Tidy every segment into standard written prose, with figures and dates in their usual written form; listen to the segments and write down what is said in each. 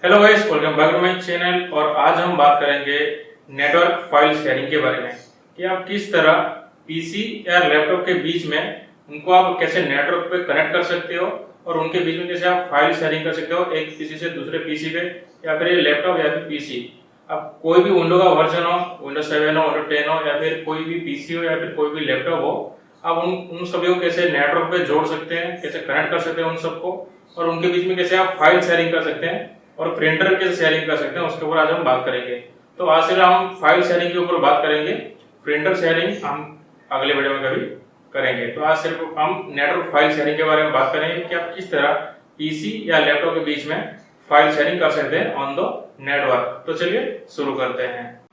Hello guys, welcome back to my channel. और आज हम बात करेंगे नेटवर्क फाइल शेयरिंग के बारे में कि आप किस तरह पीसी या लैपटॉप के बीच में उनको आप कैसे नेटवर्क पे कनेक्ट कर सकते हो और उनके बीच में कैसे आप फाइल शेयरिंग कर सकते हो, एक पीसी से दूसरे पीसी पे, या फिर ये लैपटॉप या फिर पीसी। अब कोई भी विंडो का वर्जन हो, विंडोज 7 हो, विंडोज 10 हो, या फिर कोई भी पीसी हो या फिर कोई भी लैपटॉप हो, आप उन सभी को कैसे नेटवर्क पे जोड़ सकते हैं, कैसे कनेक्ट कर सकते हैं उन सबको, और उनके बीच में कैसे आप फाइल शेयरिंग कर सकते हैं और प्रिंटर कैसे शेयरिंग कर सकते हैं, उसके ऊपर आज हम बात करेंगे। तो आज से हम फाइल शेयरिंग के ऊपर बात करेंगे, प्रिंटर शेयरिंग हम अगले वीडियो में कभी करेंगे। तो आज सिर्फ हम नेटवर्क फाइल शेयरिंग के बारे में बात करेंगे कि आप किस तरह पीसी या लैपटॉप के बीच में फाइल शेयरिंग कर सकते हैं ऑन द नेटवर्क। तो चलिए शुरू करते हैं।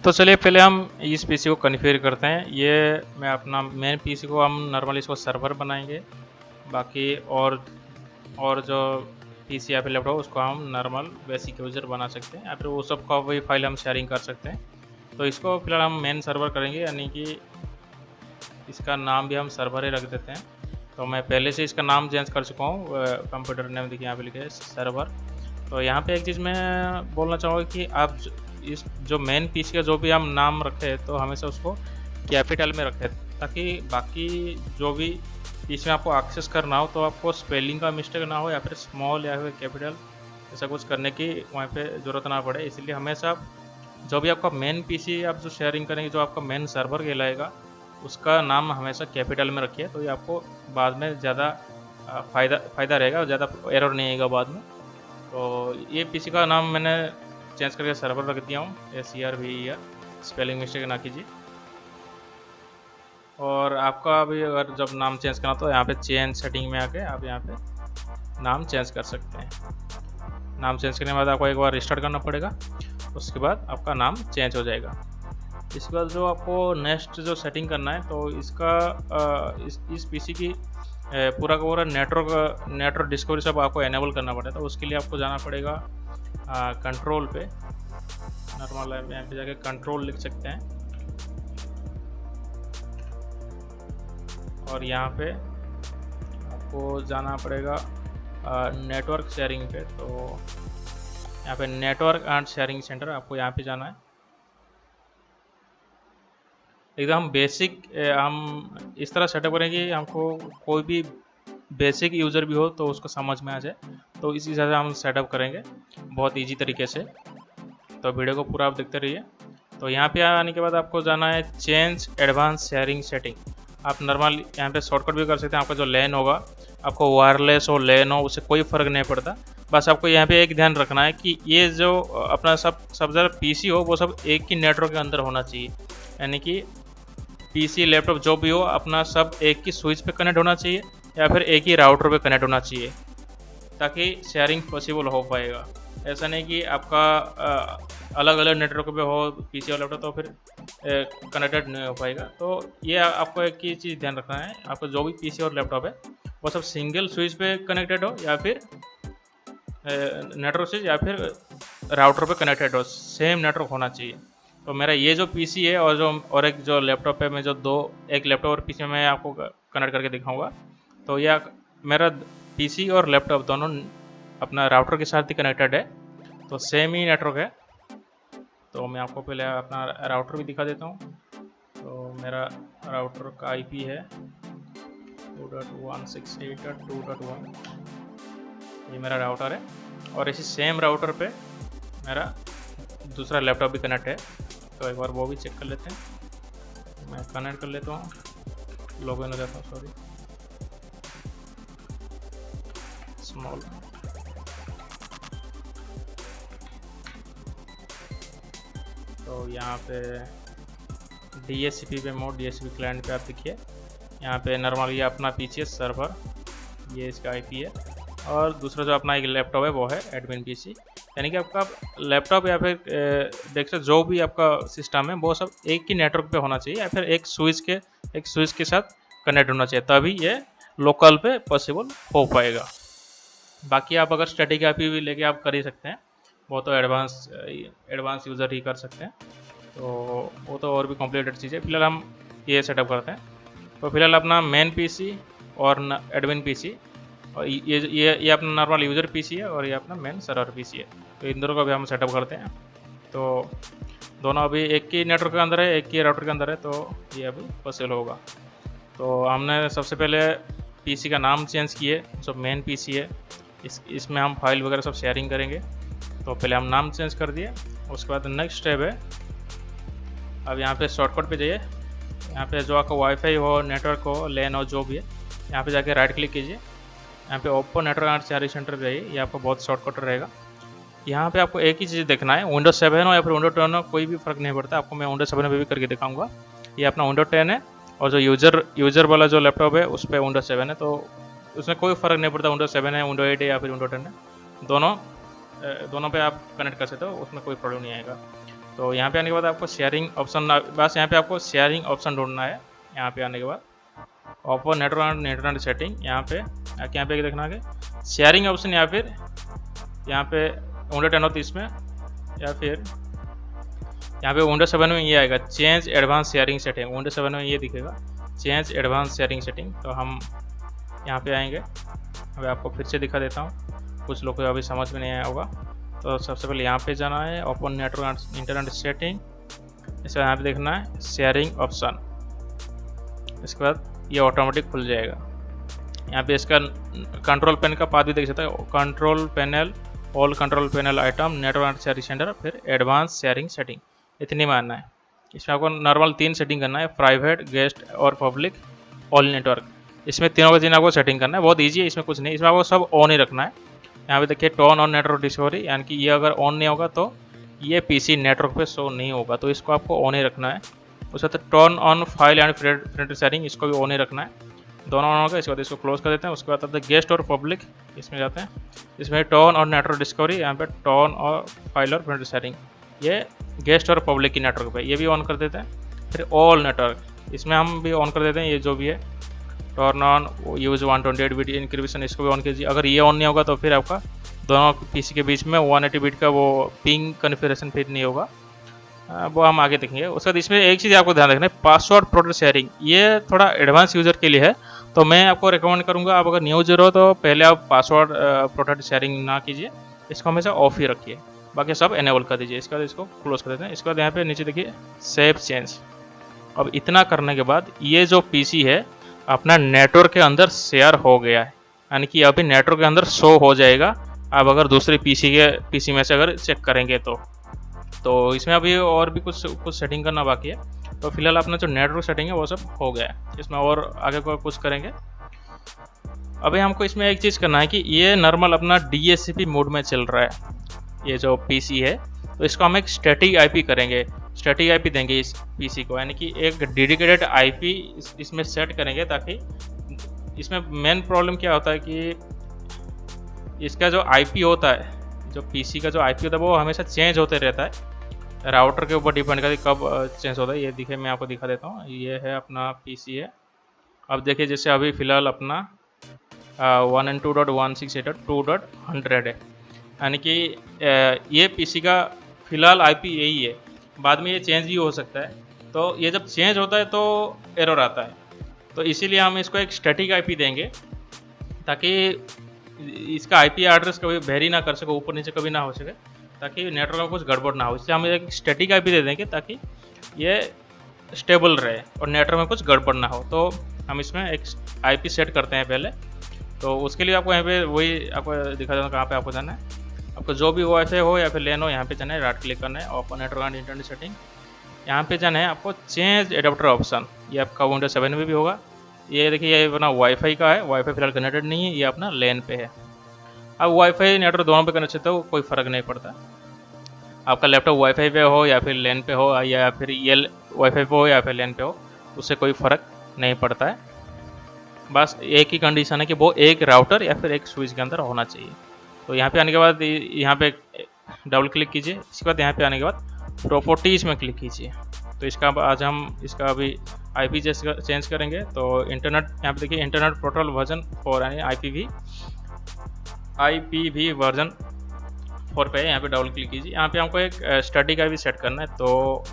तो चलिए पहले हम इस पीसी को कॉन्फ़िगर करते हैं। ये मैं अपना मेन पीसी को हम नॉर्मली इसको सर्वर बनाएंगे, बाकी और जो पीसी या फिर लैपटॉप उसको हम नॉर्मल बेसिक यूज़र बना सकते हैं, या फिर वो सब का वही फाइल हम शेयरिंग कर सकते हैं। तो इसको फिलहाल हम मेन सर्वर करेंगे, यानी कि इसका नाम भी हम सर्वर ही रख देते हैं। तो मैं पहले से इसका नाम चेंज कर चुका हूँ, कंप्यूटर नेम देखिए यहाँ पे लिखे है सर्वर। तो यहाँ पे एक चीज़ मैं बोलना चाहूँगा कि आप इस जो मेन पीसी का जो भी हम नाम रखें तो हमेशा उसको कैपिटल में रखें, ताकि बाकी जो भी पीसी में आपको एक्सेस करना हो तो आपको स्पेलिंग का मिस्टेक ना हो, या फिर स्मॉल या फिर कैपिटल ऐसा कुछ करने की वहाँ पे ज़रूरत ना पड़े। इसलिए हमेशा आप जो भी आपका मेन पीसी आप जो शेयरिंग करेंगे, जो आपका मेन सर्वर कहलाएगा, उसका नाम हमेशा कैपिटल में रखिए। तो ये आपको बाद में ज़्यादा फ़ायदा रहेगा और ज़्यादा एरर नहीं आएगा बाद में। तो ये पीसी का नाम मैंने चेंज करके सर्वर रख दिया हूँ, SERVER, स्पेलिंग मिस्टेक ना कीजिए। और आपका भी अगर जब नाम चेंज करना तो यहाँ पे चेंज सेटिंग में आके आप यहाँ पे नाम चेंज कर सकते हैं। नाम चेंज करने के बाद आपको एक बार रिस्टार्ट करना पड़ेगा, उसके बाद आपका नाम चेंज हो जाएगा। इसके बाद जो आपको नेक्स्ट जो सेटिंग करना है, तो इसका इस पीसी की पूरा का पूरा नेटवर्क डिस्कवरी सब आपको एनेबल करना पड़ेगा। तो उसके लिए आपको जाना पड़ेगा कंट्रोल पे, नॉर्मल यहाँ पे जाके कंट्रोल लिख सकते हैं, और यहाँ पे आपको जाना पड़ेगा नेटवर्क शेयरिंग पे। तो यहाँ पे नेटवर्क एंड शेयरिंग सेंटर आपको यहाँ पे जाना है। एकदम बेसिक हम इस तरह सेटअप करेंगे, हमको कोई भी बेसिक यूज़र भी हो तो उसको समझ में आ जाए। तो इसी हिसाब से हम सेटअप करेंगे बहुत इजी तरीके से। तो वीडियो को पूरा आप देखते रहिए। तो यहाँ पे आने के बाद आपको जाना है चेंज एडवांस शेयरिंग सेटिंग। आप नॉर्मल यहाँ पे शॉर्टकट भी कर सकते हैं। आपका जो लैन होगा, आपको वायरलेस हो लैन हो उससे कोई फ़र्क नहीं पड़ता। बस आपको यहाँ पे एक ध्यान रखना है कि ये जो अपना सब ज़रा पीसी हो वो सब एक ही नेटवर्क के अंदर होना चाहिए, यानी कि पीसी लैपटॉप जो भी हो अपना सब एक ही स्विच पे कनेक्ट होना चाहिए, या फिर एक ही राउटर पे कनेक्ट होना चाहिए, ताकि शेयरिंग पॉसिबल हो पाएगा। ऐसा नहीं कि आपका अलग अलग नेटवर्क पे हो पीसी और लैपटॉप, तो फिर कनेक्टेड नहीं हो पाएगा। तो ये आपको एक ही चीज़ ध्यान रखना है, आपको जो भी पीसी और लैपटॉप है वो सब सिंगल स्विच पे कनेक्टेड हो, या फिर नेटवर्क स्विच या फिर राउटर पे कनेक्टेड हो, सेम नेटवर्क होना चाहिए। तो मेरा ये जो पीसी है और एक जो लैपटॉप है, मैं एक लैपटॉप और पीसी में मैं आपको कनेक्ट करके दिखाऊंगा। तो यह मेरा पीसी और लैपटॉप दोनों अपना राउटर के साथ ही कनेक्टेड है, तो सेम ही नेटवर्क है। तो मैं आपको पहले अपना राउटर भी दिखा देता हूँ। तो मेरा राउटर का IP है 2.168.2.1, ये मेरा राउटर है। और इसी सेम राउटर पे मेरा दूसरा लैपटॉप भी कनेक्ट है। तो एक बार वो भी चेक कर लेते हैं। मैं कनेक्ट कर लेता हूँ, लॉगिन हो जाता हूँ, सॉरी स्मॉल। तो यहाँ पे DHCP पे मोड, DHCP क्लाइंट पे आप देखिए, यहाँ पे नॉर्मल ये अपना पीसी है सर्वर, ये इसका IP है। और दूसरा जो अपना एक लैपटॉप है वो है एडमिन पीसी, यानी कि आपका लैपटॉप या फिर डेस्कटॉप जो भी आपका सिस्टम है वो सब एक ही नेटवर्क पे होना चाहिए, या फिर एक स्विच के साथ कनेक्ट होना चाहिए, तभी ये लोकल पे पॉसिबल हो पाएगा। बाकी आप अगर स्टैटिक IP भी लेके आप कर ही सकते हैं, वो तो एडवांस यूज़र ही कर सकते हैं। तो वो तो और भी कॉम्प्लिकेटेड चीज़ है। फिलहाल हम ये सेटअप करते हैं। तो फिलहाल अपना मेन पीसी और एडमिन पीसी और ये अपना नॉर्मल यूज़र पीसी है और ये अपना मेन सर्वर पीसी है। तो इन दोनों का भी हम सेटअप करते हैं। तो दोनों अभी एक ही नेटवर्क के अंदर है, एक ही राउटर के अंदर है, तो ये अभी पॉसिबल होगा। तो हमने सबसे पहले पीसी का नाम चेंज किए, जो मेन पीसी है इसमें हम फाइल वगैरह सब शेयरिंग करेंगे। तो पहले हम नाम चेंज कर दिए। उसके बाद नेक्स्ट स्टेप है, अब यहाँ पे शॉर्टकट पे जाइए। यहाँ पे जो आपका वाईफाई हो, नेटवर्क हो, लैन हो, जो भी है, यहाँ पे जाके राइट क्लिक कीजिए। यहाँ पे open network and sharing centre पे जाइए। ये आपका बहुत शॉर्टकट रहेगा। यहाँ पे आपको एक ही चीज़ देखना है, विंडोज 7 हो या फिर विंडोज 10 हो, कोई भी फर्क नहीं पड़ता। आपको मैं विंडोज 7 पे भी करके दिखाऊंगा। ये अपना विंडोज 10 है और जो यूज़र वाला जो लैपटॉप है उस पर विंडोज 7 है। तो उसमें कोई फ़र्क नहीं पड़ता विंडोज 7 है, विंडोज 8 है या फिर विंडोज 10 है। दोनों पे आप कनेक्ट कर सकते हो, उसमें कोई प्रॉब्लम नहीं आएगा। तो यहाँ पे आने के बाद आपको शेयरिंग ऑप्शन, बस यहाँ पे आपको शेयरिंग ऑप्शन ढूंढना है। यहाँ पे आने के बाद open network and internet setting, यहाँ पे देखना है शेयरिंग ऑप्शन, या फिर यहाँ पे विंडोज 10 हो तो इसमें, या फिर यहाँ पे विंडोज 7 में ये आएगा change advance sharing setting. Windows 7 में ये दिखेगा चेंज एडवांस शेयरिंग सेटिंग। तो हम यहाँ पे आएंगे। अभी आपको फिर से दिखा देता हूँ, कुछ लोग को अभी समझ में नहीं आया होगा। तो सबसे पहले यहाँ पे जाना है, open network and internet setting. इसके बाद यहाँ पे देखना है शेयरिंग ऑप्शन। इसके बाद ये ऑटोमेटिक खुल जाएगा। यहाँ पे इसका कंट्रोल पैनल का पाथ भी देख सकते हैं, control panel, all control panel item, network and sharing centre, फिर एडवांस शेयरिंग सेटिंग, इतनी मानना है। इसमें आपको नॉर्मल 3 सेटिंग करना है, प्राइवेट, गेस्ट और पब्लिक, ऑल नेटवर्क। इसमें तीनों का 3 आपको सेटिंग करना है। बहुत ईजी है, इसमें कुछ नहीं, इसमें आपको सब ऑन ही रखना है। यहाँ पे देखिए टर्न ऑन नेटवर्क डिस्कवरी, यानी कि ये अगर ऑन नहीं होगा तो ये पीसी नेटवर्क पे शो नहीं होगा, तो इसको आपको ऑन ही रखना है। उसके बाद turn on file and printer sharing, इसको भी ऑन ही रखना है। दोनों ऑन होगा। इसके बाद इसको क्लोज कर देते हैं। उसके बाद अब गेस्ट और पब्लिक इसमें जाते हैं। इसमें टर्न और नेटवर्क डिस्कवरी, यहाँ पे टर्न और फाइल और प्रिंटर शेयरिंग, ये गेस्ट और पब्लिक की नेटवर्क पे, ये भी ऑन कर देते हैं। फिर ऑल नेटवर्क, इसमें हम भी ऑन कर देते हैं। ये जो भी है turn on use 128 bit encryption, इसको भी ऑन कीजिए। अगर ये ऑन नहीं होगा तो फिर आपका दोनों पीसी के बीच में 180 बिट का वो पिंग कॉन्फ़िगरेशन फिर नहीं होगा, वो हम आगे देखेंगे। उसके बाद इसमें एक चीज़ आपको ध्यान रखना है, पासवर्ड प्रोटेक्ट शेयरिंग, ये थोड़ा एडवांस यूज़र के लिए है। तो मैं आपको रिकमेंड करूँगा, आप अगर न्यू यूज़र हो तो पहले आप पासवर्ड प्रोटेक्ट शेयरिंग ना कीजिए, इसको हमेशा ऑफ ही रखिए, बाकी सब एनेबल कर दीजिए। इसके बाद इसको क्लोज कर देते हैं। इसके बाद यहाँ पे नीचे देखिए सेव चेंज। अब इतना करने के बाद ये जो पीसी है अपना नेटवर्क के अंदर शेयर हो गया है, यानी कि अभी नेटवर्क के अंदर शो हो जाएगा। आप अगर दूसरे पीसी में से अगर चेक करेंगे तो इसमें अभी और भी कुछ सेटिंग करना बाकी है। तो फिलहाल अपना जो नेटवर्क सेटिंग है वो सब हो गया है। इसमें और आगे को कुछ करेंगे। अभी हमको इसमें एक चीज़ करना है कि ये नॉर्मल अपना DHCP मोड में चल रहा है ये जो पीसी है, तो इसको हम एक स्टैटिक आईपी करेंगे, स्टैटिक आईपी देंगे इस पीसी को, यानी कि एक डेडिकेटेड आईपी इसमें सेट करेंगे। ताकि इसमें मेन प्रॉब्लम क्या होता है कि इसका जो आईपी होता है, जो पीसी का जो आईपी होता है वो हमेशा चेंज होते रहता है, राउटर के ऊपर डिपेंड करता है कब चेंज होता है। ये देखिए मैं आपको दिखा देता हूँ। ये है अपना पीसी है। अब देखिए जैसे अभी फ़िलहाल अपना 192.168.2.100 है, यानी कि ये पीसी का फ़िलहाल आईपी यही है। बाद में ये चेंज भी हो सकता है। तो ये जब चेंज होता है तो एरर आता है। तो इसीलिए हम इसको एक स्टैटिक आईपी देंगे, ताकि इसका आईपी एड्रेस कभी वेरी ना कर सके, ऊपर नीचे कभी ना हो सके, ताकि नेटवर्क में कुछ गड़बड़ ना हो। इसलिए हम एक स्टैटिक आईपी दे देंगे ताकि ये स्टेबल रहे और नेटवर्क में कुछ गड़बड़ ना हो। तो हम इसमें एक आईपी सेट करते हैं पहले। तो उसके लिए आपको यहाँ पे वही आपको दिखा देता हूँ कहाँ पे आपको जाना है। आपको जो भी वाईफाई हो या फिर लैन हो, यहाँ पे जाना है, राइट क्लिक करना है, open network and internet setting. यहाँ पे जाना है आपको चेंज एडाप्टर ऑप्शन। ये आपका विंडोज 7 में भी होगा। ये देखिए ये अपना वाईफाई का है, वाईफाई फिलहाल कनेक्टेड नहीं है, ये अपना लैन पे है। अब वाईफाई नेटवर्क दोनों पे कनेक्ट होता है, कोई फ़र्क नहीं पड़ता। आपका लैपटॉप वाईफाई पे हो या फिर लैन पे हो, या फिर ये वाईफाई पे हो या फिर लैन पे हो, उससे कोई फ़र्क नहीं पड़ता है। बस एक ही कंडीशन है कि वो एक राउटर या फिर एक स्विच के अंदर होना चाहिए। तो यहाँ पे आने के बाद यहाँ पे डबल क्लिक कीजिए। इसके बाद यहाँ पे आने के बाद प्रॉपर्टीज़ में क्लिक कीजिए। तो इसका आज हम इसका अभी आईपी चेंज करेंगे। तो इंटरनेट यहाँ पे देखिए इंटरनेट प्रोटोकॉल वर्जन 4 यानी IPv वर्जन 4 पे यहाँ पे डबल क्लिक कीजिए। यहाँ पे हमको एक स्टैटिक आईपी सेट करना है। तो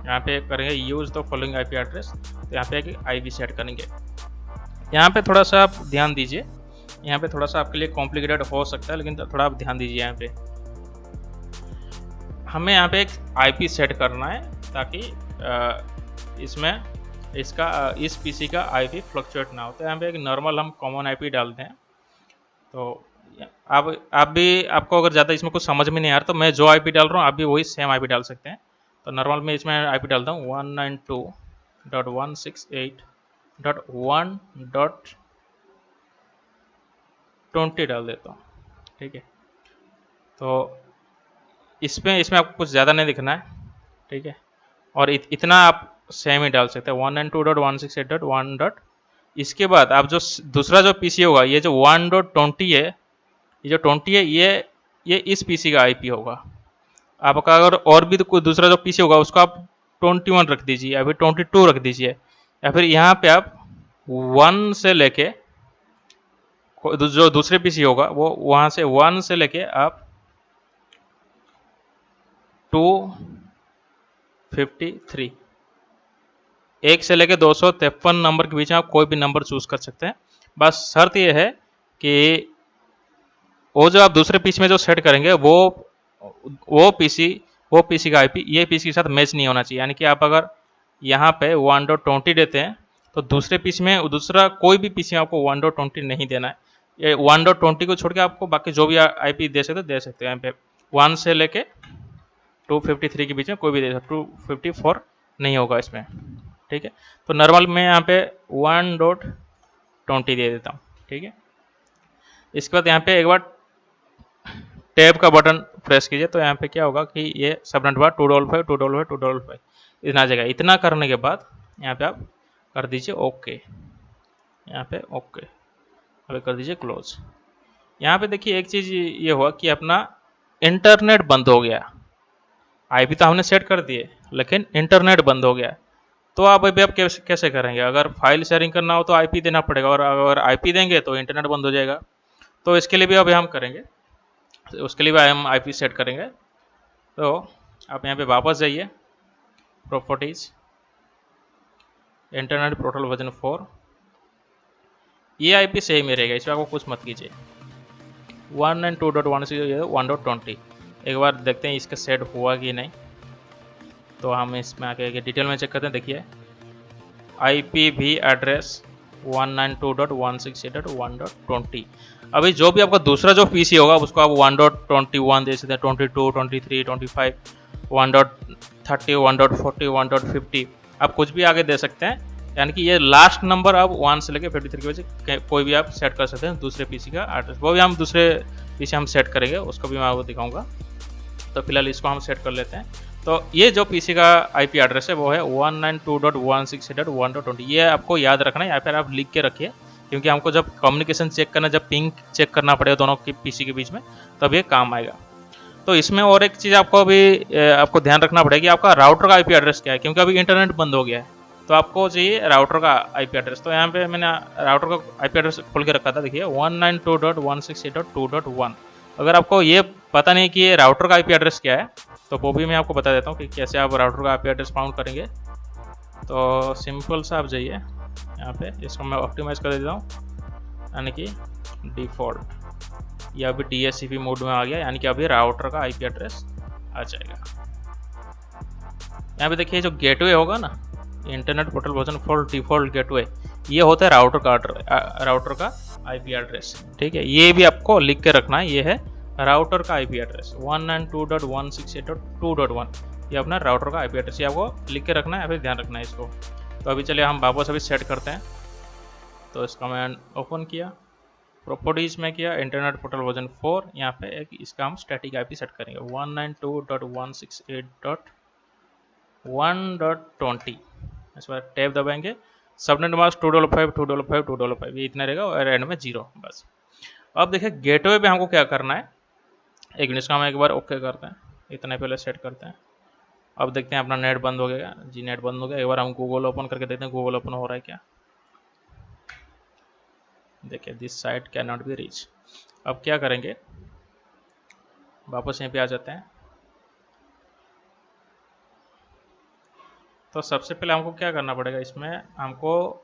यहाँ पे करेंगे use the following IP address. तो यहाँ पे एक आईपी सेट करेंगे। यहाँ पे थोड़ा सा आप ध्यान दीजिए यहाँ पे थोड़ा सा आपके लिए कॉम्प्लिकेटेड हो सकता है, लेकिन थोड़ा आप ध्यान दीजिए। यहाँ पे हमें यहाँ पे एक आईपी सेट करना है ताकि इसमें इसका इस पीसी का आईपी फ्लक्चुएट ना हो। तो यहाँ पे एक नॉर्मल हम कॉमन आईपी डालते हैं। तो आप भी, आपको अगर ज़्यादा इसमें कुछ समझ में नहीं आ रहा तो मैं जो आईपी डाल रहा हूँ आप भी वही सेम आईपी डाल सकते हैं। तो नॉर्मल में इसमें आईपी डालता हूँ 192.168.1.20 डाल देता हूँ। ठीक है, तो इसमें आपको कुछ ज़्यादा नहीं दिखना है। ठीक है, और इतना आप सेम ही डाल सकते हैं 192.168.1. इसके बाद आप जो दूसरा जो पीसी होगा, ये जो 1.20 है, ये जो 20 है, ये इस पीसी का आईपी होगा। आपका अगर और भी तो कोई दूसरा जो पीसी होगा उसको आप 21 रख दीजिए या फिर 22 रख दीजिए, या फिर यहाँ पे आप 1 से लेके जो दूसरे पीसी होगा वो वहाँ से 1 से लेके आप 253 1 से लेके 253 नंबर के बीच में आप कोई भी नंबर चूज कर सकते हैं। बस शर्त यह है कि वो जो आप दूसरे पीसी में जो सेट करेंगे वो पीसी का आईपी ये पीसी के साथ मैच नहीं होना चाहिए। यानी कि आप अगर यहाँ पे 1.20 देते हैं तो दूसरे पीसी में दूसरा कोई भी पीसी में आपको 1.20 नहीं देना है। ये 1.20 को छोड़ के आपको बाकी जो भी आईपी दे सकते हैं। यहाँ पे 1 से लेके 253 के बीच में कोई भी दे सकते, 254 नहीं होगा इसमें। ठीक है, तो नॉर्मल में यहाँ पे 1.20 दे देता हूँ। ठीक है, इसके बाद यहाँ पे एक बार टैब का बटन प्रेस कीजिए तो यहाँ पे क्या होगा कि ये सबनेट बार 255 255 255 इतना आ जाएगा। इतना करने के बाद यहाँ पे आप कर दीजिए ओके, यहाँ पे ओके, अभी कर दीजिए क्लोज। यहाँ पे देखिए एक चीज़ ये हुआ कि अपना इंटरनेट बंद हो गया। आईपी तो हमने सेट कर दिए लेकिन इंटरनेट बंद हो गया। तो आप अभी आप कैसे करेंगे? अगर फाइल शेयरिंग करना हो तो आईपी देना पड़ेगा, और अगर आईपी देंगे तो इंटरनेट बंद हो जाएगा। तो इसके लिए भी अभी हम करेंगे, उसके लिए भी हम आईपी सेट करेंगे। तो आप यहाँ पे वापस जाइए, प्रॉपर्टीज, इंटरनेट पोर्टल वर्जन 4, ये आईपी सही में रहेगा, इसमें आपको कुछ मत कीजिए। 192.168.1.20 एक बार देखते हैं इसका सेट हुआ कि नहीं। तो हम इसमें आके डिटेल में चेक करते हैं। देखिए IPv एड्रेस 192.168.1.20। अभी जो भी आपका दूसरा जो पीसी होगा उसको आप 1.21 दे सकते हैं, 22, 23, 25, 1.30, 1.40, 1.50 आप कुछ भी आगे दे सकते हैं। यानी कि ये लास्ट नंबर आप 1 से लेकर 53 के वजह कोई भी आप सेट कर सकते हैं दूसरे पीसी का एड्रेस। वो भी हम दूसरे पीसी हम सेट करेंगे, उसको भी मैं आपको दिखाऊंगा। तो फिलहाल इसको हम सेट कर लेते हैं। तो ये जो पीसी का आईपी एड्रेस है वो है 192.168.1.20। ये आपको याद रखना है, या फिर आप लिख के रखिए, क्योंकि हमको जब कम्युनिकेशन चेक करना, जब पिंग चेक करना पड़ेगा दोनों की पीसी के बीच में, तब ये काम आएगा। तो इसमें और एक चीज़ आपको ध्यान रखना पड़ेगा कि आपका राउटर का आईपी एड्रेस क्या है, क्योंकि अभी इंटरनेट बंद हो गया है। तो आपको चाहिए राउटर का आईपी एड्रेस। तो यहाँ पे मैंने राउटर का आईपी एड्रेस खोल के रखा था। देखिए 192.168.2.1। अगर आपको ये पता नहीं कि ये राउटर का आईपी एड्रेस क्या है तो वो भी मैं आपको बता देता हूँ कि कैसे आप राउटर का आईपी एड्रेस फाउंड करेंगे। तो सिंपल सा आप जाइए यहाँ पे, इसको मैं ऑप्टिमाइज कर देता हूँ, यानी कि डिफ़ॉल्ट, या अभी DHCP मोड में आ गया, यानी कि अभी राउटर का आईपी एड्रेस आ जाएगा। यहाँ पे देखिए जो गेटवे होगा ना, internet portal version 4 default gateway, ये होता है राउटर का आईपी एड्रेस। ठीक है, ये भी आपको लिख के रखना है, ये है राउटर का आईपी एड्रेस 192.168.2.1। ये अपना राउटर का आईपी एड्रेस, ये आपको लिख के रखना है, फिर ध्यान रखना है इसको। तो अभी चलिए हम वापस अभी सेट करते हैं। तो इसका मैं ओपन किया, प्रॉपर्टीज में किया, इंटरनेट पोर्टल वर्जन 4, यहाँ पे एक इसका हम स्टैटिक आईपी सेट करेंगे 192.168.1.20। इस पर टैब दबाएंगे, सबनेट मास्क 255 255 255 ये इतना रहेगा, और एंड में 0 बस। अब देखिए गेटवे पे हमको क्या करना है, एक मिनट का हम एक बार ओके करते हैं, इतना पहले सेट करते हैं। अब देखते हैं अपना नेट बंद हो गया जी, नेट बंद हो गया। एक बार हम गूगल ओपन करके देखते हैं गूगल ओपन हो रहा है क्या। देखिए this site can not be reach. अब क्या करेंगे, वापस यहीं पे आ जाते हैं। तो सबसे पहले हमको क्या करना पड़ेगा, इसमें हमको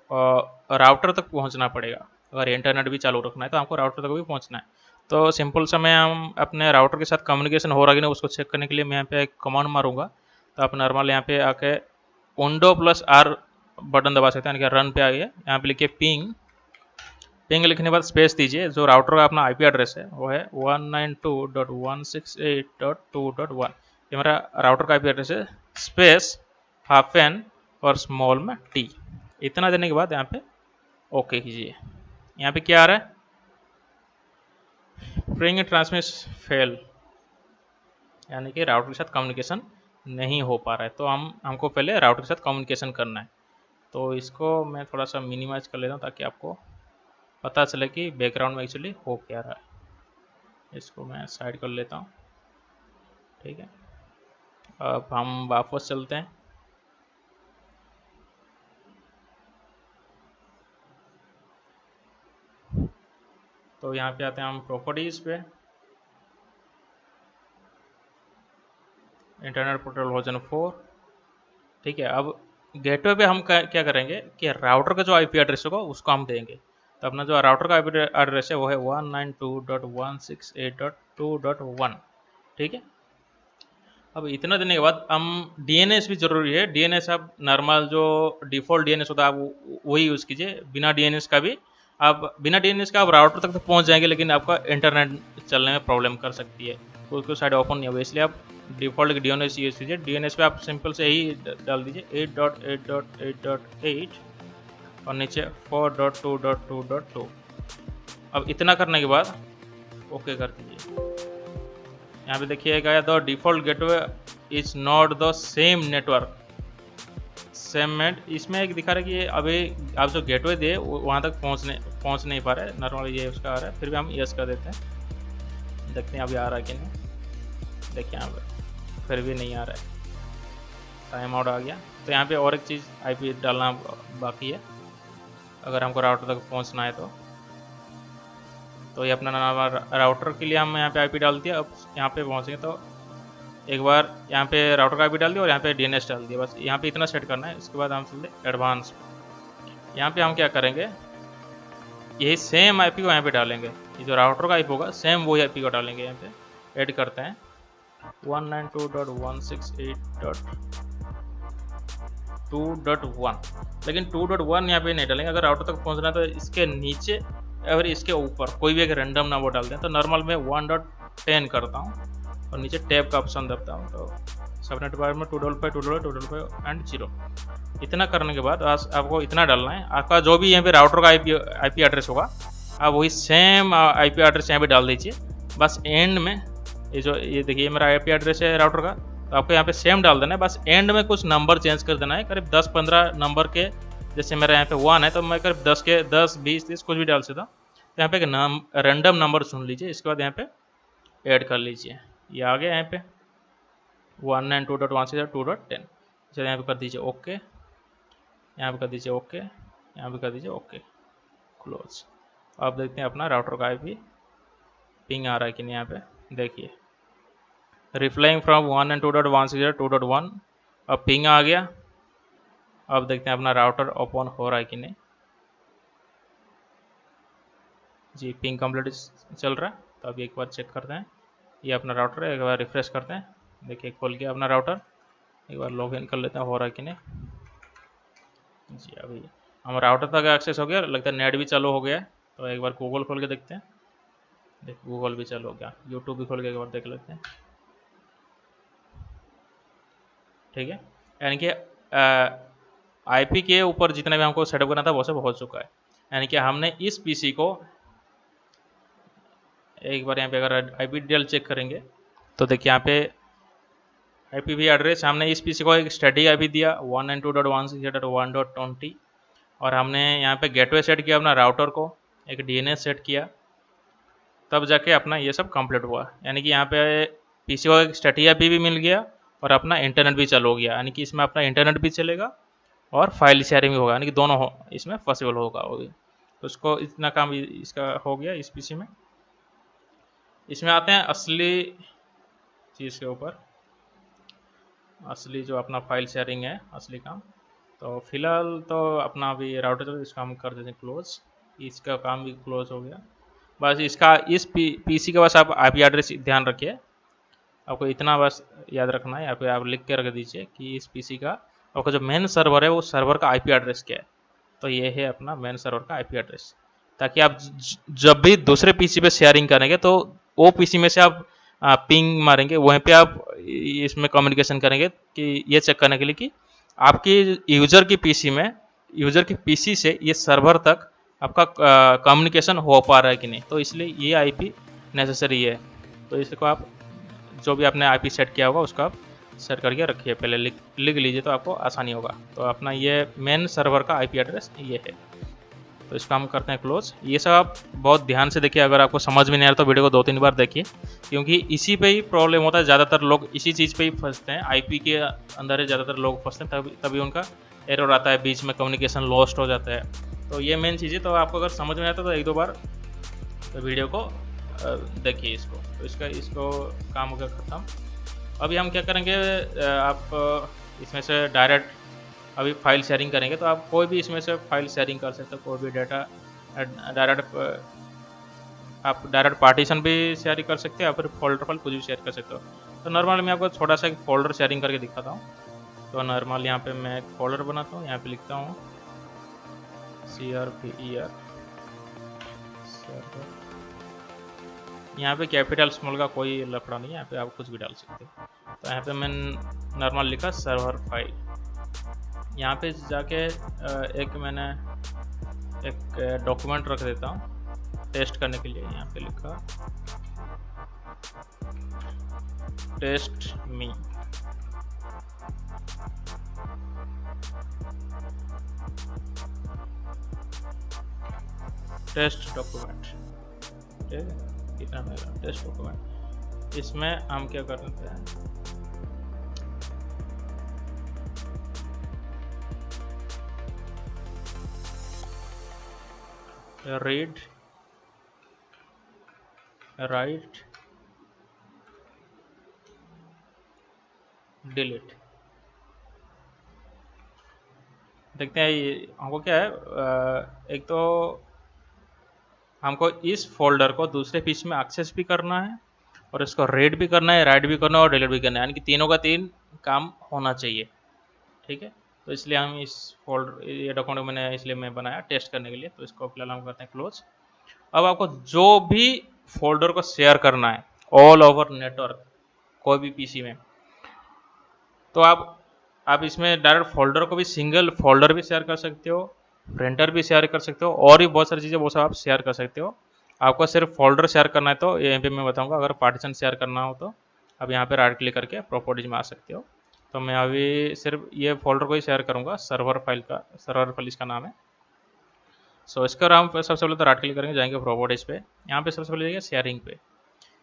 राउटर तक पहुंचना पड़ेगा। अगर इंटरनेट भी चालू रखना है तो हमको राउटर तक भी पहुंचना है। तो सिंपल सा मैं हम अपने राउटर के साथ कम्युनिकेशन हो रहा है कि नहीं उसको चेक करने के लिए मैं यहाँ पे एक कमांड मारूंगा। तो आप नॉर्मल यहाँ पे आके Windows+R बटन दबा सकते हैं, यानी कि रन पे आ गया। यहाँ पे लिखिए पिंग, पिंग लिखने के बाद स्पेस दीजिए। जो राउटर का अपना आईपी एड्रेस है वो है 192.168.2.1, ये मेरा राउटर का आईपी एड्रेस है। स्पेस हाफन और स्मॉल में टी, इतना देने के बाद यहाँ पे ओके कीजिए। यहाँ पे क्या आ रहा है, प्रिंग ट्रांसमिट फेल, यानी कि राउटर के साथ कम्युनिकेशन नहीं हो पा रहा है। तो हमको पहले राउटर के साथ कम्युनिकेशन करना है। तो इसको मैं थोड़ा सा मिनिमाइज कर लेता हूँ ताकि आपको पता चले कि बैकग्राउंड में एक्चुअली हो क्या रहा है। इसको मैं साइड कर लेता हूँ, ठीक है। अब हम वापस चलते हैं। तो यहाँ पे आते हैं हम प्रॉपर्टीज़ पे, इंटरनेट पोर्टल वर्जन 4, ठीक है। अब गेटवे पे हम क्या करेंगे कि राउटर का जो आईपी एड्रेस होगा उसको हम देंगे। तो अपना जो राउटर का आईपी एड्रेस है वो है 192.168.2.1, ठीक है। अब इतना देने के बाद हम डीएनएस भी ज़रूरी है। डीएनएस आप नॉर्मल जो डिफ़ॉल्ट डीएनएस होता है आप वही यूज़ कीजिए। बिना डीएनएस का भी आप राउटर तक तो पहुंच जाएंगे, लेकिन आपका इंटरनेट चलने में प्रॉब्लम कर सकती है, तो उसको साइड ओपन नहीं होगा। इसलिए आप डिफ़ॉल्ट डीएनएस यूज़ कीजिए। डीएनएस पे आप सिंपल से ही डाल दीजिए 8.8.8.8 और नीचे 4.2.2.2। अब इतना करने के बाद ओके कर दीजिए। यहाँ पे देखिएगा the default gateway is not the same network segment. इसमें एक दिखा रहा है कि अभी आप जो गेटवे दिए वहाँ तक पहुँच नहीं पा रहा है। नॉर्मल ये उसका आ रहा है, फिर भी हम यस कर देते हैं, देखते हैं अभी आ रहा है कि नहीं। देखिए यहाँ पे फिर भी नहीं आ रहा है, टाइम आउट आ गया। तो यहाँ पे और एक चीज़ आईपी डालना बाकी है अगर हमको राउटर तक पहुँचना है। तो ये अपना राउटर के लिए हम यहाँ पे आईपी डाल दिया। अब यहाँ पे पहुँचेंगे तो एक बार यहाँ पे राउटर का आईपी डाल दिया और यहाँ पे डीएनएस डाल दिया, बस यहाँ पे इतना सेट करना है। इसके बाद हम चलते एडवांस। यहाँ पे हम क्या करेंगे, यही सेम आईपी को यहाँ पे डालेंगे। ये जो राउटर का आईपी होगा सेम वही आईपी को डालेंगे। यहाँ पे ऐड करते हैं 192.168.2.1, लेकिन 2.1 यहाँ पे नहीं डालेंगे। अगर राउटर तक पहुँचना है तो इसके नीचे और इसके ऊपर कोई भी एक रैंडम नंबर डाल दें। तो नॉर्मल मैं 1.10 करता हूँ और नीचे टैब का ऑप्शन दबता हूँ। तो सबनेट बार में 255 एंड 0। इतना करने के बाद आपको इतना डालना है। आपका जो भी यहाँ पे राउटर का आईपी एड्रेस होगा आप वही सेम आईपी एड्रेस यहाँ पे डाल दीजिए। बस एंड में ये देखिए मेरा आईपी एड्रेस है राउटर का, तो आपको यहाँ पे सेम डाल देना है। बस एंड में कुछ नंबर चेंज कर देना है, करीब 10-15 नंबर के। जैसे मेरा यहाँ पे 1 है तो मैं करीब 10 के 10, 20, 30 कुछ भी डाल सकता हूँ। तो यहाँ पे एक रैंडम नंबर चुन लीजिए, इसके बाद यहाँ पे ऐड कर लीजिए। ये आ गया यहाँ पे 192.168.2.10। चलिए यहाँ पे कर दीजिए ओके, यहाँ पे कर दीजिए ओके, यहाँ पे कर दीजिए ओके, क्लोज। अब देखते हैं अपना राउटर का आईपी पिंग आ रहा है कि नहीं। यहाँ पे देखिए रिफ्लाइंग फ्रॉम 192.168.2.1, अब पिंग आ गया। अब देखते हैं अपना राउटर ओपन हो रहा है कि नहीं। जी पिंग कंप्लीट चल रहा है। तो अभी एक बार चेक करते हैं, ये अपना राउटर है। एक बार रिफ्रेश करते हैं, देखिए खोल गया अपना राउटर। एक बार लॉगिन कर लेते हैं हो रहा है कि नहीं। जी अभी हम राउटर तक एक्सेस हो गया, लगता है नेट भी चालू हो गया है। तो एक बार गूगल खोल के देखते हैं। देखिए गूगल भी चालू हो गया, यूट्यूब भी खोल के एक बार देख लेते हैं, ठीक है। यानी कि आईपी के ऊपर जितना भी हमको सेटअप करना था वो सब हो चुका है। यानी कि हमने इस पीसी को एक बार यहाँ पे अगर आईपी डिटेल चेक करेंगे तो देखिए यहाँ पे आईपी एड्रेस हमने इस पीसी को एक स्टैटिक आईपी दिया 192.168.1.20 और हमने यहाँ पे गेटवे सेट किया अपना राउटर को, एक डीएनएस सेट किया, तब जाके अपना ये सब कंप्लीट हुआ। यानी कि यहाँ पे पीसी को एक स्टैटिक आईपी भी मिल गया और अपना इंटरनेट भी चालू हो गया। यानी कि इसमें अपना इंटरनेट भी चलेगा और फाइल शेयरिंग भी होगा, यानी कि दोनों इसमें पॉसिबल होगा। तो उसको इतना काम इसका हो गया इस पीसी में। इसमें आते हैं असली चीज़ के ऊपर, असली जो अपना फाइल शेयरिंग है, असली काम। तो फिलहाल तो अपना अभी राउटर चल, इसका हम कर देते हैं क्लोज। इसका काम भी क्लोज हो गया। बस इसका इस पीसी का बस आप आईपी एड्रेस ध्यान रखिए, आपको इतना बस याद रखना है। यहाँ पे आप लिख के रख दीजिए कि इस पीसी का आपका जो मेन सर्वर है वो सर्वर का आईपी एड्रेस क्या है। तो ये है अपना मेन सर्वर का आईपी एड्रेस, ताकि आप जब भी दूसरे पीसी पे शेयरिंग करेंगे तो वो पीसी में से आप पिंग मारेंगे, वहीं पे आप इसमें कम्युनिकेशन करेंगे कि ये चेक करने के लिए कि आपकी यूजर की पीसी में, यूजर की पीसी से ये सर्वर तक आपका कम्युनिकेशन हो पा रहा है कि नहीं। तो इसलिए ये आईपी नेसेसरी है। तो इसको आप जो भी आपने आईपी सेट किया होगा उसको आप सेट करके रखिए, पहले लिख लीजिए तो आपको आसानी होगा। तो अपना ये मेन सर्वर का आईपी एड्रेस ये है। तो इसका हम करते हैं क्लोज। ये सब आप बहुत ध्यान से देखिए, अगर आपको समझ में नहीं आ रहा तो वीडियो को 2-3 बार देखिए, क्योंकि इसी पे ही प्रॉब्लम होता है। ज़्यादातर लोग इसी चीज़ पे ही फंसते हैं, आईपी के अंदर ही ज़्यादातर लोग फंसते हैं, तभी उनका एरर आता है, बीच में कम्युनिकेशन लॉस्ट हो जाता है। तो ये मेन चीज़ है। तो आपको अगर समझ में आता है तो 1-2 बार तो वीडियो को देखिए इसको। तो इसको काम हो गया ख़त्म। अभी हम क्या करेंगे, आप इसमें से डायरेक्ट अभी फाइल शेयरिंग करेंगे। तो आप कोई भी इसमें से फाइल शेयरिंग कर सकते हो, कोई भी डाटा डायरेक्ट, आप डायरेक्ट पार्टीशन भी शेयर कर सकते हो या फिर फोल्डर फाइल कुछ भी शेयर कर सकते हो। तो नॉर्मल मैं आपको छोटा सा एक फोल्डर शेयरिंग करके दिखाता हूँ। तो नॉर्मल यहाँ पे मैं एक फोल्डर बनाता हूँ, यहाँ पे लिखता हूँ CRPER। यहाँ पे कैपिटल स्मॉल का कोई लफड़ा नहीं है, यहाँ पे आप कुछ भी डाल सकते हो। तो यहाँ पे मैं नॉर्मल लिखा सर्वर फाइल। यहाँ पे जाके मैंने एक डॉक्यूमेंट रख देता हूँ टेस्ट करने के लिए। यहाँ पे लिखा टेस्ट मी। टेस्ट डॉक्यूमेंट, ठीक है, कितना मेरा टेस्ट डॉक्यूमेंट। इसमें हम क्या कर देते हैं, रीड राइट डिलीट। देखते हैं हमको क्या है। एक तो हमको इस फोल्डर को दूसरे पीसी में एक्सेस भी करना है, और इसको रीड भी करना है, राइट भी करना है और डिलीट भी करना है, यानी कि तीनों का 3 काम होना चाहिए, ठीक है। तो इसलिए हम इस फोल्डर, ये डॉक्यूमेंट मैंने इसलिए मैं बनाया टेस्ट करने के लिए। तो इसको फिलहाल हम करते हैं क्लोज। अब आपको जो भी फोल्डर को शेयर करना है ऑल ओवर नेटवर्क कोई भी पीसी में, तो आप इसमें डायरेक्ट फोल्डर को भी, सिंगल फोल्डर भी शेयर कर सकते हो, प्रिंटर भी शेयर कर सकते हो, और भी बहुत सारी चीज़ें वो सब आप शेयर कर सकते हो। आपको सिर्फ फोल्डर शेयर करना है तो यहाँ पे मैं बताऊंगा। अगर पार्टीशन शेयर करना हो तो अब यहाँ पे राइट क्लिक करके प्रॉपर्टीज में आ सकते हो। तो मैं अभी सिर्फ ये फोल्डर को ही शेयर करूँगा, सर्वर फाइल इसका नाम है। सो इसका हम सबसे पहले तो राइट क्लिक करेंगे, जाएंगे प्रॉपर्टीज पे। यहाँ पे सबसे पहले जाएंगे शेयरिंग पे।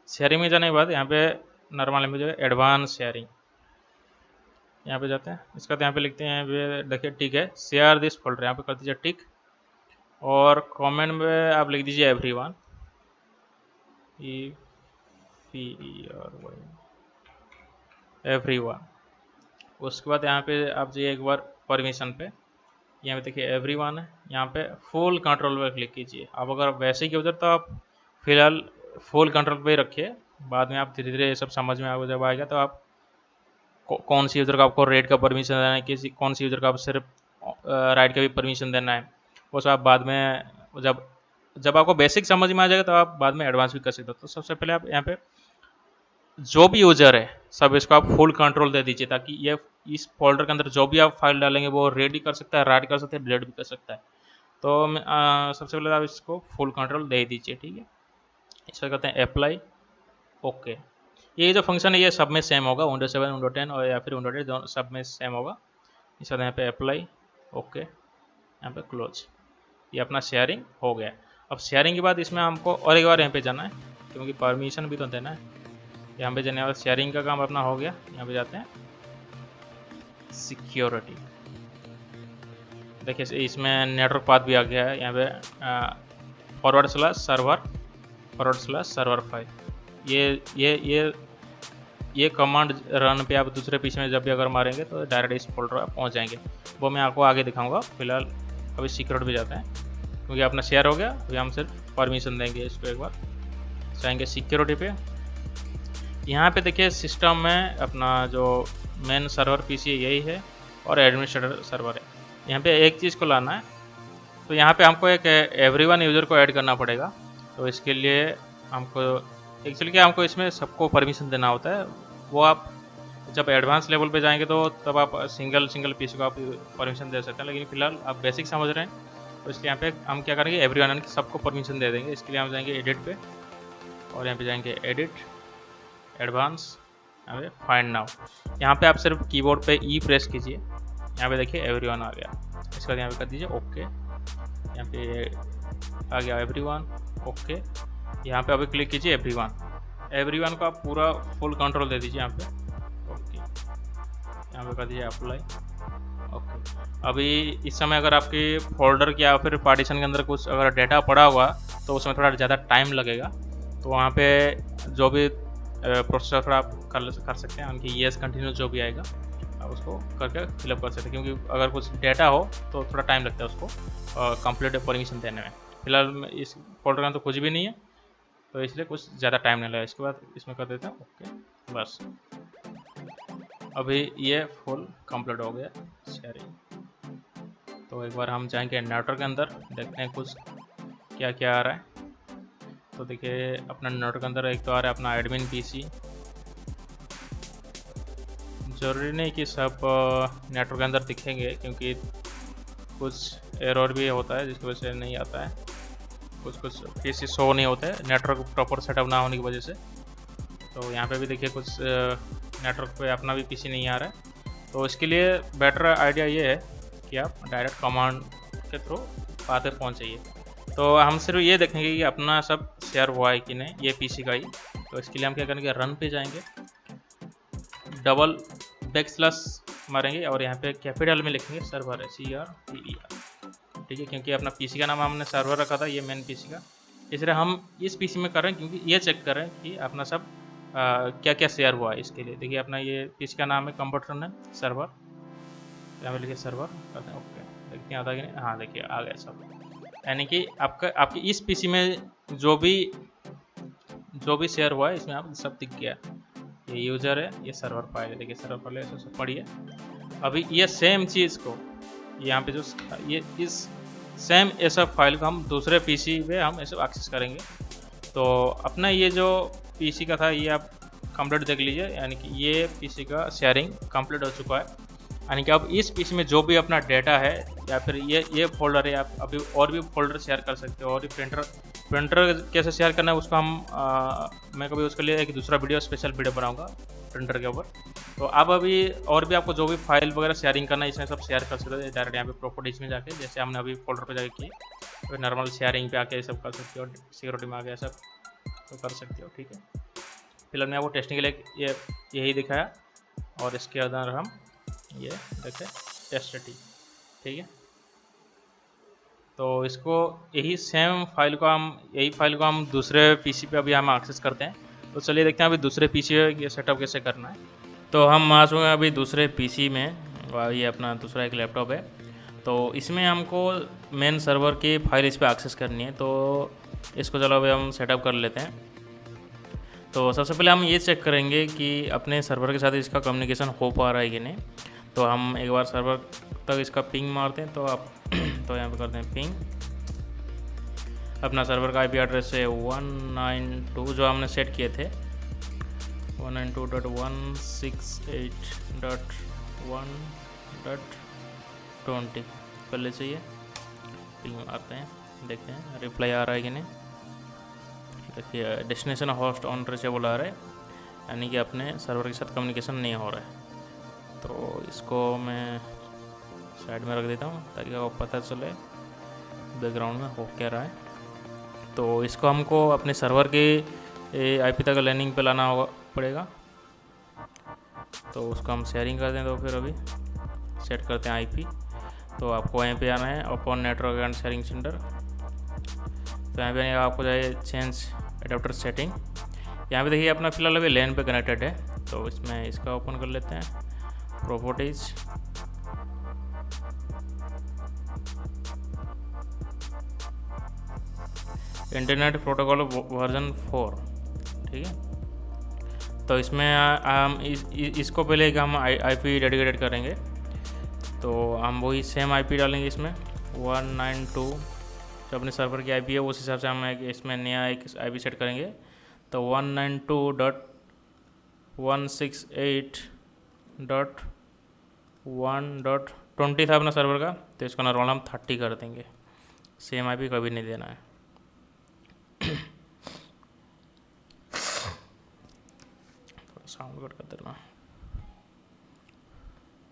शेयरिंग में जाने के बाद यहाँ पे नॉर्मल में जो है एडवांस शेयरिंग, यहाँ पे जाते हैं। इसका तो यहाँ पे लिखते हैं, देखिए ठीक है, शेयर दिस फोल्डर, यहाँ पे कर दीजिए टिक, और कमेंट में आप लिख दीजिए एवरीवन, एवरीवन। उसके बाद यहाँ पे आप जाइए एक बार परमिशन पे, यहाँ पे देखिए एवरीवन है, यहाँ पे फुल कंट्रोल पे क्लिक कीजिए। अब अगर वैसे ही यूजर तो आप फिलहाल फुल कंट्रोल पे ही रखिए, बाद में आप धीरे धीरे ये सब समझ में जब आएगा तो आप कौन सी यूज़र का आपको रेड का परमिशन देना है, कौन सी यूज़र का आप सिर्फ राइट का भी परमिशन देना है, वो सब आप बाद में जब आपको बेसिक समझ में आ जाएगा तो आप बाद में एडवांस भी कर सकते हो। तो सबसे पहले आप यहाँ पे जो भी यूज़र है सब इसको आप फुल कंट्रोल दे दीजिए, ताकि ये इस फोल्डर के अंदर जो भी आप फाइल डालेंगे वो रेड ही कर सकता है, राइट कर सकता है, डिलीट भी कर सकता है। तो सबसे पहले आप इसको फुल कंट्रोल दे दीजिए, ठीक है। इसको कहते हैं अप्लाई, ओके। ये जो फंक्शन है ये सब में सेम होगा, विंडोज 7, विंडोज 10 और या फिर विंडोज 8 दोनों सब में सेम होगा। इस बाद यहाँ पे अप्लाई, ओके, यहाँ पे क्लोज। ये अपना शेयरिंग हो गया। अब शेयरिंग के बाद इसमें हमको और एक बार यहाँ पे जाना है, क्योंकि परमिशन भी तो देना है। यहाँ पे जाने के बाद शेयरिंग का काम अपना हो गया। यहाँ पे जाते हैं सिक्योरिटी, देखिए इसमें नेटवर्क पाथ भी आ गया है। यहाँ पे /server फाइल, ये कमांड रन पे आप दूसरे पीछे में जब भी अगर मारेंगे तो डायरेक्ट इस फोल्डर पर पहुँच जाएंगे। वो मैं आपको आगे दिखाऊंगा। फिलहाल अभी सिक्योरिटी भी जाते हैं। क्योंकि अपना शेयर हो गया। अभी हम सिर्फ परमिशन देंगे इसको। एक बार जाएंगे सिक्योरिटी पे। यहाँ पे देखिए सिस्टम में अपना जो मेन सर्वर पीसी यही है और एडमिनिस्ट्रेटर सर्वर है। यहाँ पे एक चीज़ को लाना है, तो यहाँ पे हमको एक एवरीवन यूज़र को ऐड करना पड़ेगा। तो इसके लिए हमको एक्चुअली क्या, हमको इसमें सबको परमिशन देना होता है। वो आप जब एडवांस लेवल पे जाएंगे तो तब आप सिंगल पीसी को आप परमिशन दे सकते हैं, लेकिन फिलहाल आप बेसिक समझ रहे हैं तो इसलिए यहाँ पे हम क्या करेंगे, एवरीवन सबको परमिशन दे देंगे। इसके लिए हम जाएंगे एडिट पे और यहाँ पे जाएंगे एडिट, एडवांस, यहाँ पे फाइंड नाउ। यहाँ पे आप सिर्फ कीबोर्ड पे ई प्रेस कीजिए। यहाँ पे देखिए एवरीवन आ गया। इसके बाद यहाँ पे कर दीजिए ओके। यहाँ पे आ गया एवरीवन, ओके। यहाँ पे अभी क्लिक कीजिए एवरीवन को आप पूरा फुल कंट्रोल दे दीजिए यहाँ पे, ओके। यहाँ पे कर दीजिए अप्लाई, ओके। अभी इस समय अगर आपके फोल्डर की या फिर पार्टीशन के अंदर कुछ अगर डेटा पड़ा हुआ तो उसमें थोड़ा ज़्यादा टाइम लगेगा। तो वहाँ पे जो भी प्रोसेसर थोड़ा आप कर सकते हैं, उनकी येस कंटिन्यू जो भी आएगा आप उसको करके फिलअप कर सकते हैं, क्योंकि अगर कुछ डेटा हो तो थोड़ा टाइम लगता है उसको कंप्लीट परमिशन देने में। फिलहाल इस फोल्डर में तो कुछ भी नहीं है, तो इसलिए कुछ ज़्यादा टाइम नहीं लगेगा। इसके बाद इसमें कर देते हैं ओके, बस अभी ये फुल कंप्लीट हो गया शेयरिंग। तो एक बार हम जाएंगे नेटवर्क के अंदर, देखते हैं कुछ क्या क्या आ रहा है। तो देखिए अपना नेटवर्क के अंदर एक तो आ रहा है अपना एडमिन पीसी। ज़रूरी नहीं कि सब नेटवर्क के अंदर दिखेंगे, क्योंकि कुछ एरर भी होता है जिसकी वजह से नहीं आता है, कुछ पीसी शो नहीं होता है नेटवर्क प्रॉपर सेटअप ना होने की वजह से। तो यहाँ पे भी देखिए कुछ नेटवर्क पे अपना भी पीसी नहीं आ रहा है। तो इसके लिए बेटर आइडिया ये है कि आप डायरेक्ट कमांड के थ्रू बातें पहुँचाइए। तो हम सिर्फ ये देखेंगे कि अपना सब शेयर हुआ है कि नहीं, ये पीसी का ही। तो इसके लिए हम क्या करेंगे, रन पे जाएंगे, डबल बैकस्लैश मारेंगे और यहाँ पे कैपिटल में लिखेंगे सर्वर है, CRVER, ठीक है। क्योंकि अपना पीसी का नाम हमने सर्वर रखा था, ये मेन पीसी का, इसलिए हम इस पीसी में कर रहे हैं, क्योंकि ये चेक कर रहे हैं कि अपना सब क्या क्या शेयर हुआ है। इसके लिए देखिए अपना ये पीसी का नाम है कंप्यूटर है सर्वर, यहाँ पे लिखिए सर्वर, करते हैं ओके। देखते हैं आता है कि नहीं, हाँ देखिए आ गया सब। यानी कि आपके इस पीसी में जो भी शेयर हुआ है इसमें आप सब दिख गया। ये यूज़र है, ये सर्वर फाइल है, देखिए सर्वर फाइल है, सब पढ़िए। अभी ये सेम चीज़ को यहाँ पे जो ये इस सेम ऐसा फाइल को हम दूसरे पीसी पे हम ऐसे एक्सेस करेंगे। तो अपना ये जो पीसी का था ये आप कंप्लीट देख लीजिए, यानी कि ये पीसी का शेयरिंग कंप्लीट हो चुका है। यानी कि आप इस पीसी में जो भी अपना डेटा है या फिर ये फोल्डर है, आप अभी और भी फोल्डर शेयर कर सकते हो। और ये प्रिंटर कैसे शेयर करना है उसका मैं कभी उसके लिए एक दूसरा स्पेशल वीडियो बनाऊंगा प्रिंटर के ऊपर। तो आप अभी और भी आपको जो भी फाइल वगैरह शेयरिंग करना है इसमें सब शेयर कर सकते हो डायरेक्ट यहाँ पे प्रॉपर्टीज में जाके, जैसे हमने अभी फोल्डर पे जाके किए। तो नॉर्मल शेयरिंग पे आके सब कर सकते हो, सिक्योरिटी में आ गया सब तो कर सकते हो, ठीक है। फिलहाल मैं वो टेस्टिंग के लिए यही दिखाया और इसके अंदर हम ये देखें टेस्ट, ठीक है। तो इसको यही फाइल को हम दूसरे पीसी पे अभी हम एक्सेस करते हैं। तो चलिए देखते हैं अभी दूसरे पीसी ये सेटअप कैसे करना है। तो हम आ चुके हैं अभी दूसरे पीसी में, ये अपना दूसरा एक लैपटॉप है। तो इसमें हमको मेन सर्वर की फाइल इस पर एक्सेस करनी है। तो इसको चलो अभी हम सेटअप कर लेते हैं। तो सबसे पहले हम ये चेक करेंगे कि अपने सर्वर के साथ इसका कम्युनिकेशन हो पा रहा है कि नहीं। तो हम एक बार सर्वर तक इसका पिंग मारते हैं। तो आप तो यहाँ पे करते हैं पिंग। अपना सर्वर का IP एड्रेस है 192 जो हमने सेट किए थे, 192.168.1.20 पहले चाहिए। पिंग मारते हैं, देखते हैं रिप्लाई आ रहा है कि नहीं। देखिए डेस्टिनेशन होस्ट ऑन रीचेबल आ रहा है, यानी कि अपने सर्वर के साथ कम्युनिकेशन नहीं हो रहा है। तो इसको मैं साइड में रख देता हूँ ताकि आपको पता चले बैकग्राउंड में हो क्या रहा है। तो इसको हमको अपने सर्वर के IP तक लैंडिंग पे लाना पड़ेगा। तो उसको हम शेयरिंग कर दें। तो फिर अभी सेट करते हैं IP। तो आपको यहाँ पे आना है open network and sharing centre. तो यहाँ पे आपको जाए चेंज एडाप्टर सेटिंग। यहाँ पे देखिए अपना फिलहाल अभी लैन पे कनेक्टेड है। तो इसमें इसका ओपन कर लेते हैं, प्रॉपर्टीज, इंटरनेट प्रोटोकॉल वर्जन 4, ठीक है। तो इसमें हम इसको पहले हम आईपी डेडिकेटेड करेंगे, तो हम वही सेम आईपी डालेंगे इसमें 192 जो अपने सर्वर की आईपी है उस हिसाब से हम इसमें नया एक आईपी सेट करेंगे। तो 192.168.1.20 था अपना सर्वर का, तो इसका नॉर्मल हम 30 कर देंगे। सेम आईपी कभी नहीं देना है। थोड़ा साउंड कट कर देना,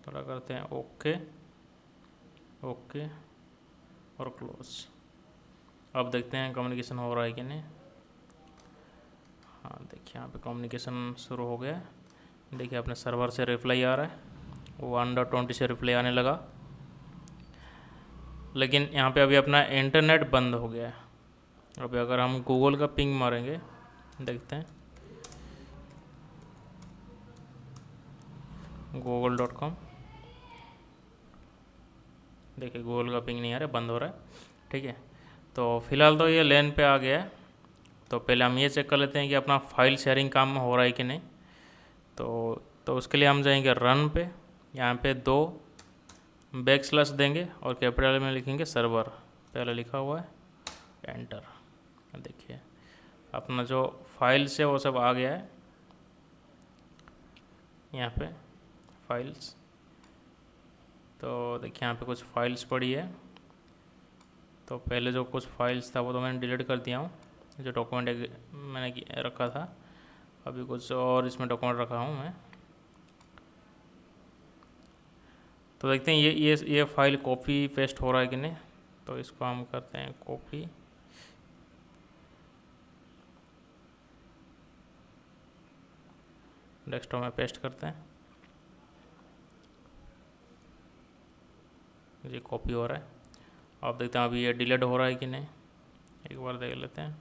थोड़ा करते हैं ओके ओके और क्लोज। अब देखते हैं कम्युनिकेशन हो रहा है कि नहीं। हाँ देखिए यहाँ पे कम्युनिकेशन शुरू हो गया। देखिए अपने सर्वर से रिप्लाई आ रहा है, 1.20 से रिप्लाई आने लगा, लेकिन यहाँ पे अभी अपना इंटरनेट बंद हो गया है। अभी अगर हम गूगल का पिंग मारेंगे, देखते हैं google.com, देखिए गूगल का पिंग नहीं आ रहा है, बंद हो रहा है, ठीक है। तो फिलहाल तो ये लेन पे आ गया है। तो पहले हम ये चेक कर लेते हैं कि अपना फाइल शेयरिंग काम हो रहा है कि नहीं। तो उसके लिए हम जाएंगे रन पे, यहाँ पे 2 बैकस्लैश देंगे और कैपिटल में लिखेंगे सर्वर, पहले लिखा हुआ है, एंटर। देखिए अपना जो फाइल्स है वो सब आ गया है यहाँ पे फाइल्स। तो देखिए यहाँ पे कुछ फाइल्स पड़ी है। तो पहले जो कुछ फाइल्स था वो तो मैंने डिलीट कर दिया हूँ, जो डॉक्यूमेंट मैंने रखा था। अभी कुछ और इसमें डॉक्यूमेंट रखा हूँ मैं। तो देखते हैं ये फाइल कॉपी पेस्ट हो रहा है कि नहीं। तो इसको हम करते हैं कॉपी, डेस्कटॉप में पेस्ट करते हैं। ये कॉपी हो रहा है। आप देखते हैं अभी ये डिलीट हो रहा है कि नहीं, एक बार देख लेते हैं,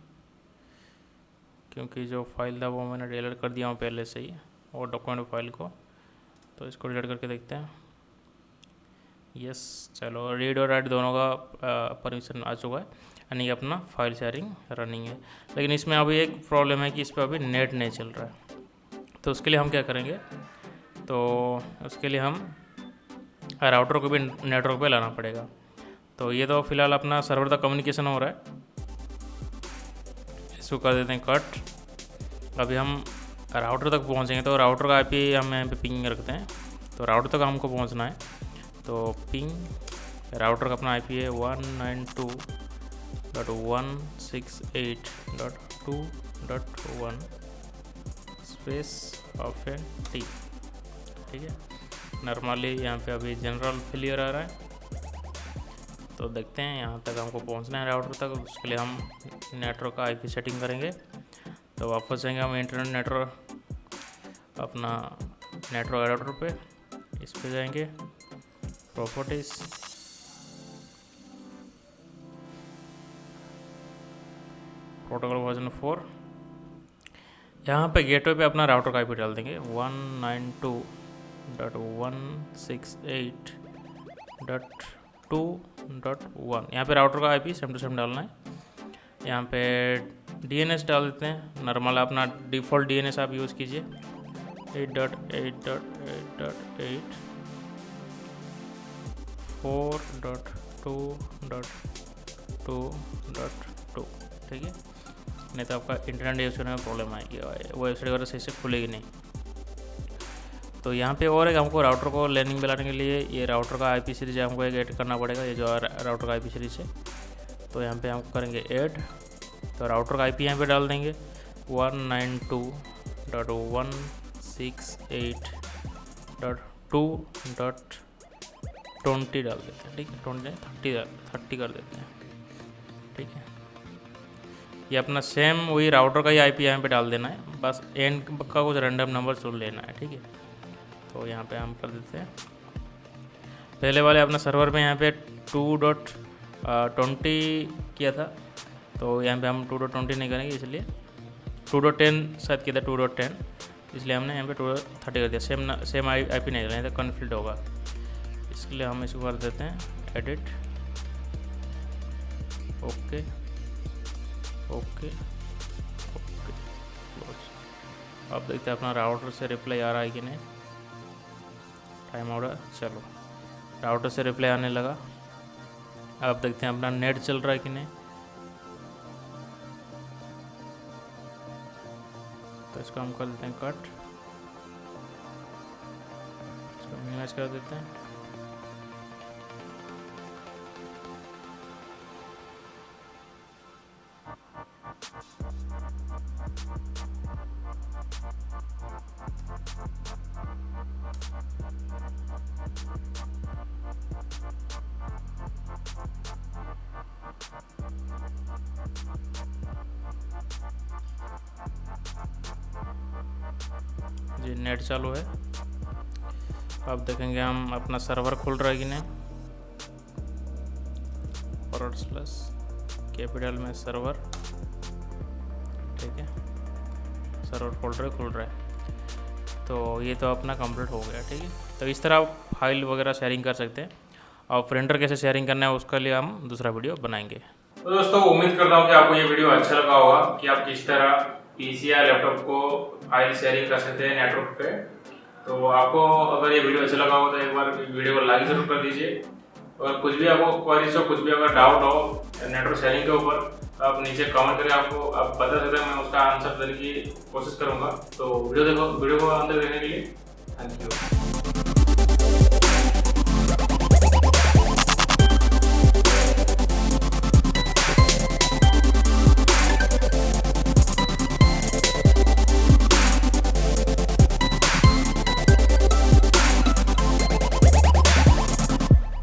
क्योंकि जो फाइल था वो मैंने डिलीट कर दिया हूँ पहले से ही, और डॉक्यूमेंट फाइल को। तो इसको डिलीट करके देखते हैं। यस, चलो रीड और राइट दोनों का परमिशन आ चुका है, यानी कि अपना फाइल शेयरिंग रनिंग है। लेकिन इसमें अभी एक प्रॉब्लम है कि इस पर अभी नेट नहीं चल रहा है। तो उसके लिए हम क्या करेंगे, तो उसके लिए हम राउटर को भी नेटवर्क पे लाना पड़ेगा। तो ये तो फिलहाल अपना सर्वर तक कम्युनिकेशन हो रहा है, इसको कर देते हैं कट। अभी हम राउटर तक पहुंचेंगे, तो राउटर का आईपी हम यहाँ पे पिंग रखते हैं। तो राउटर तक हमको पहुंचना है, तो पिंग राउटर का अपना आईपी है 192.168.2.1 स्पेस -t, ठीक है। नॉर्मली यहाँ पे अभी जनरल क्लियर आ रहा है। तो देखते हैं यहाँ तक हमको पहुँचना है राउटर तक। उसके लिए हम नेटवर्क का आईपी सेटिंग करेंगे। तो वापस जाएंगे हम इंटरनेट नेटवर्क, अपना नेटवर्क एडाप्टर पे, इस पे जाएंगे प्रॉपर्टीज, प्रोटोकॉल वर्जन 4। यहाँ पे गेटवे पे अपना राउटर का आईपी डाल देंगे 192.168.2.1। यहाँ पे राउटर का आईपी सेम टू सेम डालना है। यहाँ पे डीएनएस डाल देते हैं, नॉर्मल अपना डिफ़ॉल्ट डीएनएस आप यूज़ कीजिए 8.8.8.4.2.2, ठीक है। नहीं तो आपका इंटरनेट यूज करने में प्रॉब्लम आएगी, वेबसाइट वगैरह सही से खुलेगी नहीं। तो यहाँ पे और एक हमको राउटर को लैनिंग मिलाने के लिए ये राउटर का आईपी सीरीज हमको एक ऐड करना पड़ेगा, ये जो राउटर का आईपी सीरीज है। तो यहाँ पे हम करेंगे ऐड। तो राउटर का आईपी यहाँ पे डाल देंगे 192.168.2.20 डाल देते हैं, ठीक है। 30 कर देते हैं, ठीक है। ये अपना सेम वही राउटर का ही आईपी यहाँ पे डाल देना है, बस एंड का कुछ रैंडम नंबर चुन लेना है, ठीक है। तो यहाँ पे हम कर देते हैं पहले वाले अपना सर्वर में यहाँ पे 2.20 किया था। तो यहाँ पे हम 2.20 नहीं करेंगे, इसलिए 2.10 शायद किया था 2.10, इसलिए हमने यहाँ पे 2.30 कर दिया। सेम आईपी नहीं करेंगे तो कन्फ्लिक्ट होगा, इसके लिए हम इसको कर देते हैं edit, okay okay okay close. अब देखते हैं अपना राउटर से रिप्लाई आ रहा है कि नहीं। टाइम आउट, चलो राउटर से रिप्लाई आने लगा। अब देखते हैं अपना नेट चल रहा है कि नहीं। तो इसको हम कर देते हैं कट, इसको मिनिमाइज कर देते हैं। जी नेट चालू है। अब देखेंगे हम अपना सर्वर खुल रहा है कि नहीं। / कैपिटल में सर्वर, ठीक है, सर्वर खुल रहा है। तो ये तो अपना कंप्लीट हो गया, ठीक है। तो इस तरह आप फाइल वगैरह शेयरिंग कर सकते हैं। और प्रिंटर कैसे शेयरिंग करना है उसके लिए हम दूसरा वीडियो बनाएंगे। तो दोस्तों उम्मीद करता हूँ कि आपको ये वीडियो अच्छा लगा होगा कि आप किस तरह पीसी या लैपटॉप को फाइल शेयरिंग कर सकते हैं नेटवर्क पे। तो आपको अगर ये वीडियो अच्छा लगा हो तो एक बार वीडियो को लाइक जरूर कर दीजिए। और कुछ भी आपको क्वेरीज हो, कुछ भी अगर डाउट हो नेटवर्क शेयरिंग के ऊपर, तो आप नीचे कमेंट करें, आपको आप बता सकते हैं, मैं उसका आंसर देने की कोशिश करूँगा। तो वीडियो को अंत तक देखने के लिए थैंक यू।